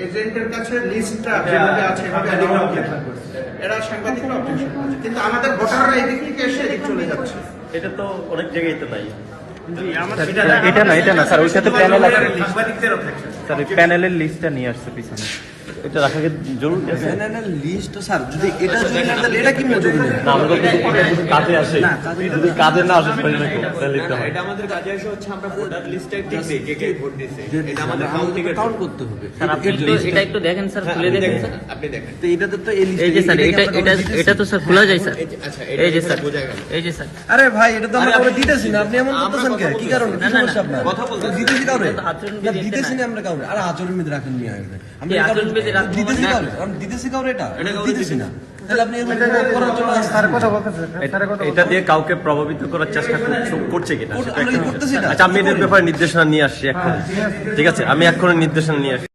এজেন্টের কাছে লিস্টটা যেভাবে আছে এরা সাংবাদিকরা অবজেকশন করছে, কিন্তু আমাদের ভোটাররা এদিক থেকে এসে এদিক চলে যাচ্ছে। এটা তো অনেক জায়গায় তো নাই। এটা না স্যার, ওই সাথে প্যানেল আছে স্যার, ওই প্যানেলের লিস্টটা নিয়ে আসছে পিছনে, এটা রাখা কি জরুরি আছে? প্যানেলের লিস্ট স্যার, যদি এটা যদি না তাহলে এটা কি মজুরি নেই? না, আমরা যদি এটা যদি কাজে আসে, যদি কাজে না আসে তাহলে তাহলে লিখতে হয়। এটা আমাদের কাজে আসে হচ্ছে আমরা ভোটার লিস্টে টিক দেই কে কে ভোট দিয়েছে, এটা আমাদের কাউন্ট করতে হবে। স্যার আপনি এটা একটু দেখেন স্যার, খুলে দেখেন স্যার। আপনি দেখেন তো এটাতে তো এই লিস্ট, এই যে স্যার, এটা তো স্যার খোলা যায় স্যার। আচ্ছা এই যে স্যার, বোঝা গেল। এই যে স্যার, আরে ভাই এটা তো আমরা কাউকে দিতেছি না, আপনি এমন করতেছেন কেন? কি কারণে? কি সমস্যা আপনার? কথা বলতে দিতেছি কাউরে? আচরণবিধি না, দিতেছি না আমরা কাউরে। আরে আচরণবিধি রাখেন নিয়ে আসবে। আমরা এই আচরণবিধি রাখবো দিতেছি না। কাউরে, আমরা দিতেছি কাউরে, এটা দিতেছি না। তাহলে আপনি এরকম করার জন্য এটা দিয়ে কাউকে প্রভাবিত করার চেষ্টা করছে কিনা সেটা আমরা একটা- করতেছি না। আচ্ছা, আমি এদের ব্যাপারে নির্দেশনা নিয়ে আসছি এখন। ঠিক আছে, আমি এখন নির্দেশনা নিয়ে আসছি।